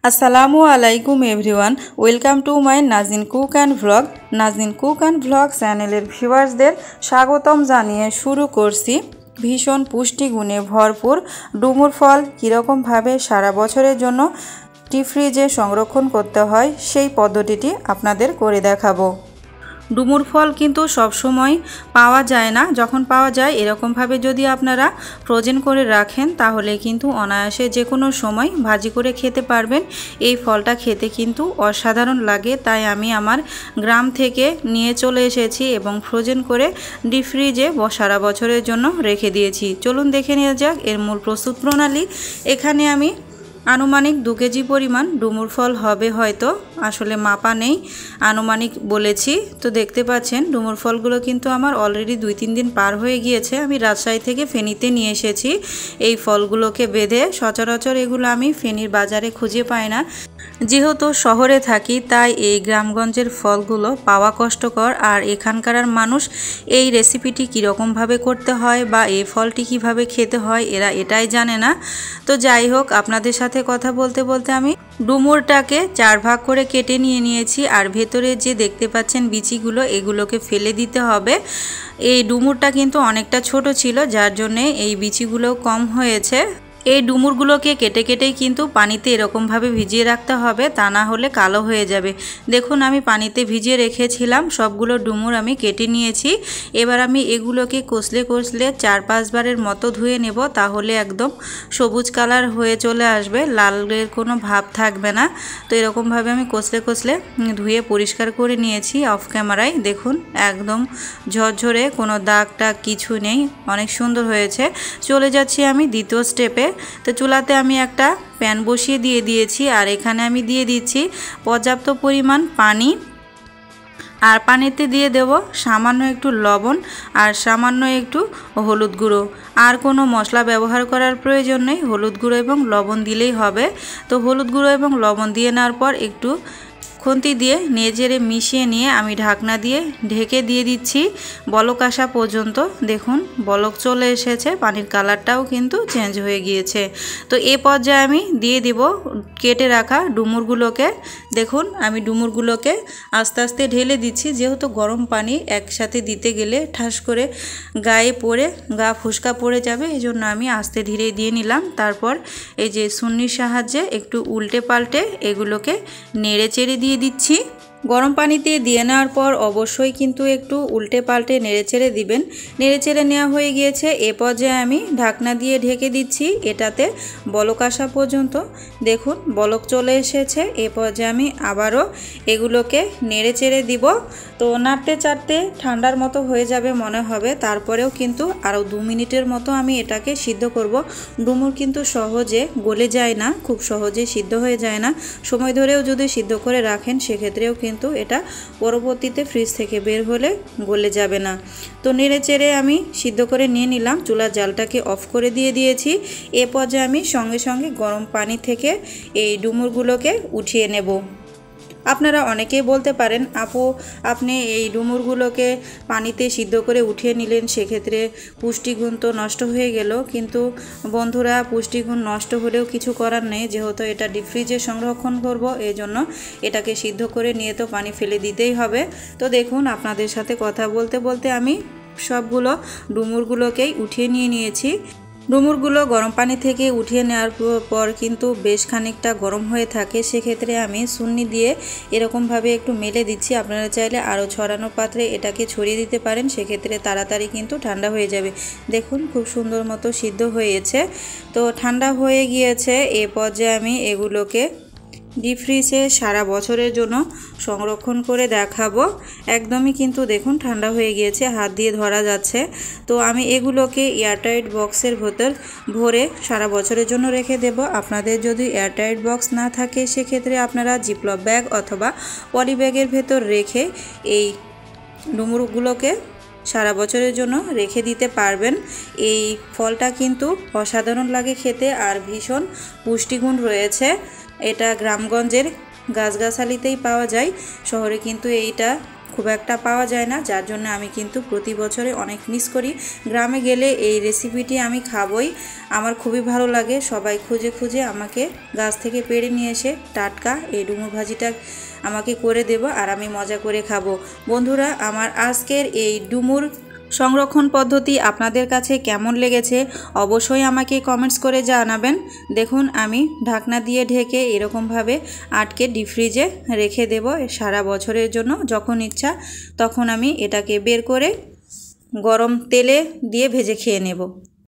আসসালামু আলাইকুম everyone, welcome to my Nazin cook and vlog. Nazin cook and vlog চ্যানেলের ভিউয়ার্সদের স্বাগতম জানিয়ে শুরু করছি ভীষণ পুষ্টিগুণে ভরপুর ডুমুর ফল কীরকমভাবে সারা বছরের জন্য ডিপ ফ্রিজে সংরক্ষণ করতে হয় সেই পদ্ধতিটি আপনাদের করে দেখাবো। ডুমুর ফল কিন্তু সব সময় পাওয়া যায় না, যখন পাওয়া যায় এরকমভাবে যদি আপনারা ফ্রোজেন করে রাখেন তাহলে কিন্তু অনায়াসে যে কোনো সময় ভাজি করে খেতে পারবেন। এই ফলটা খেতে কিন্তু অসাধারণ লাগে, তাই আমি আমার গ্রাম থেকে নিয়ে চলে এসেছি এবং ফ্রোজেন করে ডিপ ফ্রিজে সারা বছরের জন্য রেখে দিয়েছি। চলুন দেখে নেওয়া যাক এর মূল প্রস্তুত প্রণালী। এখানে আমি আনুমানিক 2 কেজি পরিমাণ ডুমুর ফল হবে, হয়তো আসলে মাপা নেই, আনুমানিক বলেছি। তো দেখতে পাচ্ছেন ডুমুর ফলগুলো কিন্তু আমার অলরেডি 2-3 দিন পার হয়ে গিয়েছে। আমি রাজশাহী থেকে ফেনীতে নিয়ে এসেছি এই ফলগুলোকে বেঁধে। সচরাচর এগুলো আমি ফেনীর বাজারে খুঁজে পাই না, যেহেতু শহরে থাকি তাই এই গ্রামগঞ্জের ফলগুলো পাওয়া কষ্টকর। আর এখানকার মানুষ এই রেসিপিটি কীরকমভাবে করতে হয় বা এই ফলটি কিভাবে খেতে হয় এরা এটাই জানে না। তো যাই হোক, আপনাদের সাথে কথা বলতে বলতে আমি ডুমুরটাকে 4 ভাগ করে কেটে নিয়েছি। আর ভেতরে যে দেখতে পাচ্ছেন বিচিগুলো, এগুলোকে ফেলে দিতে হবে। এই ডুমুরটা কিন্তু অনেকটা ছোট ছিল, যার জন্যে এই বিচিগুলো কম হয়েছে। এই ডুমুরগুলোকে কেটে কেটেই কিন্তু পানিতে এরকমভাবে ভিজিয়ে রাখতে হবে, তা না হলে কালো হয়ে যাবে। দেখুন আমি পানিতে ভিজিয়ে রেখেছিলাম, সবগুলো ডুমুর আমি কেটে নিয়েছি। এবার আমি এগুলোকে কষলে 4-5 বারের মতো ধুয়ে নেব, তাহলে একদম সবুজ কালার হয়ে চলে আসবে, লালের কোনো ভাব থাকবে না। তো এরকমভাবে আমি কষলে ধুয়ে পরিষ্কার করে নিয়েছি অফ ক্যামেরায়। দেখুন একদম ঝরঝরে, কোনো দাগ টাগ কিছু নেই, অনেক সুন্দর হয়েছে। চলে যাচ্ছি আমি দ্বিতীয় স্টেপে। তো চুলাতে আমি একটা প্যান বসিয়ে দিয়েছি, আর এখানে আমি দিয়ে দিচ্ছি পর্যাপ্ত পরিমাণ পানি। আর পানিতে দিয়ে দেব সামান্য একটু লবণ আর সামান্য একটু হলুদ গুঁড়ো। আর কোনো মশলা ব্যবহার করার প্রয়োজন নেই, হলুদ গুঁড়ো এবং লবণ দিলেই হবে। তো হলুদ গুঁড়ো এবং লবণ দিয়ে নেওয়ার পর একটু খুন্তি দিয়ে নেড়ে মিশিয়ে নিয়ে আমি ঢাকনা দিয়ে ঢেকে দিয়ে দিচ্ছি বলক আসা পর্যন্ত। দেখুন বলক চলে এসেছে, পানির কালারটাও কিন্তু চেঞ্জ হয়ে গিয়েছে। তো এ পর্যায়ে আমি দিয়ে দিব কেটে রাখা ডুমুরগুলোকে। দেখুন আমি ডুমুরগুলোকে আস্তে আস্তে ঢেলে দিচ্ছি, যেহেতু গরম পানি একসাথে দিতে গেলে ঠাস করে গায়ে পড়ে গা ফুসকা পড়ে যাবে, এই জন্য আমি আস্তে ধীরে দিয়ে নিলাম। তারপর এই যে সুন্নির সাহায্যে একটু উল্টে পাল্টে এগুলোকে নেড়ে চেড়ে দিয়ে দিচ্ছি। গরম পানিতে দিয়ে নেওয়ার পর অবশ্যই কিন্তু একটু উল্টে পাল্টে নেড়েচেড়ে দিবেন। নেড়েচেড়ে নেওয়া হয়ে গিয়েছে, এ পর্যায়ে আমি ঢাকনা দিয়ে ঢেকে দিচ্ছি এটাতে বলক আসা পর্যন্ত। দেখুন বলক চলে এসেছে, এ পর্যায়ে আমি আবারও এগুলোকে নেড়েচেড়ে দিব। তো নাড়তে চাড়তে ঠান্ডার মতো হয়ে যাবে মনে হবে, তারপরেও কিন্তু আরও 2 মিনিটের মতো আমি এটাকে সিদ্ধ করব। ডুমুর কিন্তু সহজে গলে যায় না, খুব সহজে সিদ্ধ হয়ে যায় না। সময় ধরেও যদি সিদ্ধ করে রাখেন সেক্ষেত্রেও কিন্তু এটা পরবর্তীতে ফ্রিজ থেকে বের হলে গলে যাবে না। তো নেড়ে চেড়ে আমি সিদ্ধ করে নিয়ে নিলাম, চুলার জালটাকে অফ করে দিয়েছি। এ পর্যায়ে আমি সঙ্গে সঙ্গে গরম পানি থেকে এই ডুমুরগুলোকে উঠিয়ে নেব। আপনারা অনেকেই বলতে পারেন, আপু আপনি এই ডুমুরগুলোকে পানিতে সিদ্ধ করে উঠিয়ে নিলেন, সেক্ষেত্রে পুষ্টিগুণ তো নষ্ট হয়ে গেল। কিন্তু বন্ধুরা, পুষ্টিগুণ নষ্ট হলেও কিছু করার নেই, যেহেতু এটা ডিপ ফ্রিজে সংরক্ষণ করব, এই জন্য এটাকে সিদ্ধ করে নিয়ে তো পানি ফেলে দিতেই হবে। তো দেখুন আপনাদের সাথে কথা বলতে বলতে আমি সবগুলো ডুমুরগুলোকেই উঠিয়ে নিয়েছি। ডুমুরগুলো গরম পানি থেকে উঠিয়ে নেওয়ার পর কিন্তু বেশ খানিকটা গরম হয়ে থাকে, সেক্ষেত্রে আমি সুন্নি দিয়ে এরকমভাবে একটু মেলে দিচ্ছি। আপনারা চাইলে আরও ছড়ানো পাত্রে এটাকে ছড়িয়ে দিতে পারেন, সেক্ষেত্রে তাড়াতাড়ি কিন্তু ঠান্ডা হয়ে যাবে। দেখুন খুব সুন্দর মতো সিদ্ধ হয়েছে। তো ঠান্ডা হয়ে গিয়েছে, এ পর্যায়ে আমি এগুলোকে ডিপ ফ্রিজে সারা বছরের জন্য সংরক্ষণ করে দেখাবো। একদমই কিন্তু দেখুন ঠান্ডা হয়ে গিয়েছে, হাত দিয়ে ধরা যাচ্ছে। তো আমি এগুলোকে এয়ারটাইট বক্সের ভেতর ভরে সারা বছরের জন্য রেখে দেব। আপনাদের যদি এয়ারটাইট বক্স না থাকে সেক্ষেত্রে আপনারা জিপলক ব্যাগ অথবা পলি ব্যাগের ভেতর রেখে এই ডুমুরগুলোকে সারা বছরের জন্য রেখে দিতে পারবেন। এই ফলটা কিন্তু অসাধারণ লাগে খেতে, আর ভীষণ পুষ্টিগুণ রয়েছে। এটা গ্রামগঞ্জের গাছগাছালিতেই পাওয়া যায়, শহরে কিন্তু এইটা খুব একটা পাওয়া যায় না, যার জন্য আমি কিন্তু প্রতি বছরে অনেক মিস করি। গ্রামে গেলে এই রেসিপিটি আমি খাবই, আমার খুবই ভালো লাগে। সবাই খুঁজে খুঁজে আমাকে গাছ থেকে পেড়ে নিয়ে এসে টাটকা এই ডুমুর ভাজিটা আমাকে করে দেব, আর আমি মজা করে খাবো। বন্ধুরা, আমার আজকের এই ডুমুর সংরক্ষণ পদ্ধতি আপনাদের কাছে কেমন লেগেছে অবশ্যই আমাকে কমেন্টস করে জানাবেন। দেখুন, আমি ঢাকনা দিয়ে ঢেকে এরকমভাবে আটকে ডিপ ফ্রিজে রেখে দেব সারা বছরের জন্য। যখন ইচ্ছা তখন আমি এটাকে বের করে গরম তেলে দিয়ে ভেজে খেয়ে নেব।